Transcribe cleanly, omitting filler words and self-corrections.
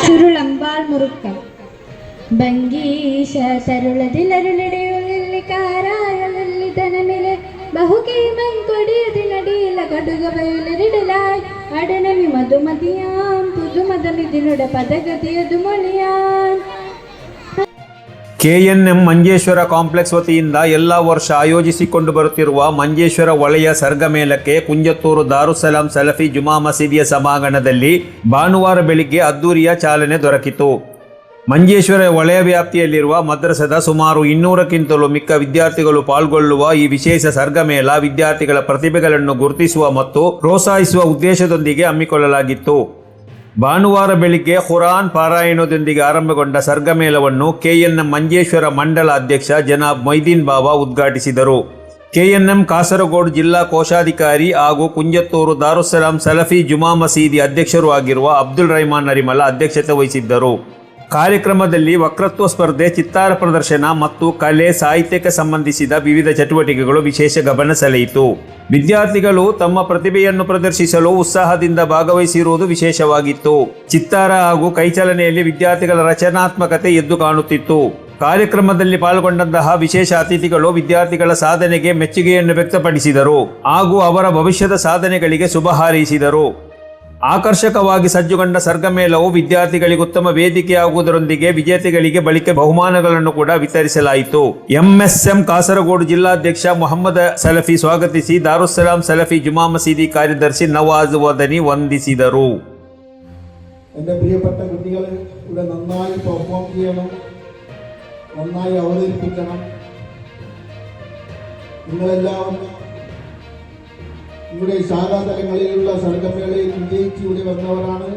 ചുരുളമ്പാൽ മുറുക്കം ഭംഗീശ തരുളതിലരുളിടയുള്ളിൽ കാരായുള്ളിൽ ധനമില് ബഹുകീമൻ കൊടിയതിനടിയില കടുക ബയലിടലായി അടനമി മധുമതിയാം പുതുമതമിതിനുടെ പദഗതിയതു മൊഴിയാൻ. KNM Manjeshwar complex ವತಿಯಿಂದ ಎಲ್ಲ ವರ್ಷ ಆಯೋಜಿಸಿಕೊಂಡು ಬರುತ್ತಿರುವ ಮಂಜೇಶ್ವರ ವಲಯ ಸರ್ಗಮೇಳಕ್ಕೆ ಕುಂಜತ್ತೂರು ದಾರುಸ್ಸಲಾಂ ಸಲಫಿ ಜುಮಾ ಮಸೀದಿಯ ಸಭಾಂಗಣದಲ್ಲಿ ಭಾನುವಾರ ಬೆಳಿಗ್ಗೆ ಅದ್ದೂರಿಯ ಚಾಲನೆ ದೊರಕಿತು. ಮಂಜೇಶ್ವರ ವಲಯ ವ್ಯಾಪ್ತಿಯಲ್ಲಿರುವ ಮದ್ರಸದ ಸುಮಾರು 200ಕ್ಕಿಂತಲೂ ಮಿಕ್ಕ ವಿದ್ಯಾರ್ಥಿಗಳು ಪಾಲ್ಗೊಳ್ಳುವ ಈ ವಿಶೇಷ ಸರ್ಗಮೇಳ ವಿದ್ಯಾರ್ಥಿಗಳ ಪ್ರತಿಭೆಗಳನ್ನು ಗುರುತಿಸುವ ಮತ್ತು ಪ್ರೋತ್ಸಾಹಿಸುವ ಉದ್ದೇಶದೊಂದಿಗೆ ಹಮ್ಮಿಕೊಳ್ಳಲಾಗಿತ್ತು. ಭಾನುವಾರ ಬೆಳಿಗ್ಗೆ ಖುರಾನ್ ಪಾರಾಯಣದೊಂದಿಗೆ ಆರಂಭಗೊಂಡ ಸರ್ಗಮೇಳವನ್ನು ಕೆಎನ್ಎಂ ಮಂಜೇಶ್ವರ ಮಂಡಲ ಅಧ್ಯಕ್ಷ ಜನಾಬ್ ಮೊಯ್ದೀನ್ ಬಾಬಾ ಉದ್ಘಾಟಿಸಿದರು. ಕೆಎನ್ಎಂ ಕಾಸರಗೋಡು ಜಿಲ್ಲಾ ಕೋಶಾಧಿಕಾರಿ ಹಾಗೂ ಕುಂಜತ್ತೂರು ದಾರುಸ್ಸಲಾಂ ಸಲಫಿ ಜುಮಾ ಮಸೀದಿ ಅಧ್ಯಕ್ಷರೂ ಆಗಿರುವ ಅಬ್ದುಲ್ ರಹಮಾನ್ ನರಿಮಲ ಅಧ್ಯಕ್ಷತೆ ವಹಿಸಿದ್ದರು. ಕಾರ್ಯಕ್ರಮದಲ್ಲಿ ವಕ್ತೃತ್ವ ಸ್ಪರ್ಧೆ, ಚಿತ್ತಾರ ಪ್ರದರ್ಶನ ಮತ್ತು ಕಲೆ ಸಾಹಿತ್ಯಕ್ಕೆ ಸಂಬಂಧಿಸಿದ ವಿವಿಧ ಚಟುವಟಿಕೆಗಳು ವಿಶೇಷ ಗಮನ ಸೆಳೆಯಿತು. ವಿದ್ಯಾರ್ಥಿಗಳು ತಮ್ಮ ಪ್ರತಿಭೆಯನ್ನು ಪ್ರದರ್ಶಿಸಲು ಉತ್ಸಾಹದಿಂದ ಭಾಗವಹಿಸಿರುವುದು ವಿಶೇಷವಾಗಿತ್ತು. ಚಿತ್ತಾರ ಹಾಗೂ ಕೈಚಲನೆಯಲ್ಲಿ ವಿದ್ಯಾರ್ಥಿಗಳ ರಚನಾತ್ಮಕತೆ ಎದ್ದು ಕಾಣುತ್ತಿತ್ತು. ಕಾರ್ಯಕ್ರಮದಲ್ಲಿ ಪಾಲ್ಗೊಂಡಂತಹ ವಿಶೇಷ ಅತಿಥಿಗಳು ವಿದ್ಯಾರ್ಥಿಗಳ ಸಾಧನೆಗೆ ಮೆಚ್ಚುಗೆಯನ್ನು ವ್ಯಕ್ತಪಡಿಸಿದರು ಹಾಗೂ ಅವರ ಭವಿಷ್ಯದ ಸಾಧನೆಗಳಿಗೆ ಶುಭ ಹಾರೈಸಿದರು. ಆಕರ್ಷಕವಾಗಿ ಸಜ್ಜುಗೊಂಡ ಸರ್ಗಮೇಳವು ವಿದ್ಯಾರ್ಥಿಗಳಿಗೆ ಉತ್ತಮ ವೇದಿಕೆಯಾಗುವುದರೊಂದಿಗೆ ವಿಜೇತಗಳಿಗೆ ಬಳಿಕ ಬಹುಮಾನಗಳನ್ನು ಕೂಡ ವಿತರಿಸಲಾಯಿತು. ಎಂಎಸ್ಎಂ ಕಾಸರಗೋಡು ಜಿಲ್ಲಾಧ್ಯಕ್ಷ ಮೊಹಮ್ಮದ್ ಸಲಫಿ ಸ್ವಾಗತಿಸಿ ದಾರುಸ್ಸಲಾಂ ಸಲಫಿ ಜುಮಾ ಮಸೀದಿ ಕಾರ್ಯದರ್ಶಿ ನವಾಜ್ ವದನಿ ವಂದಿಸಿದರು. എൻ്റെ പ്രിയപ്പെട്ട കുട്ടികൾ ഇവിടെ നന്നായി പെർഫോം ചെയ്യണം, നന്നായി അവതരിപ്പിക്കണം. നിങ്ങളെല്ലാവരും ഇവിടെ ശാഖാതലങ്ങളിലുള്ള സർഗമേളയിൽ വിജയിച്ച് ഇവിടെ വന്നവരാണ്.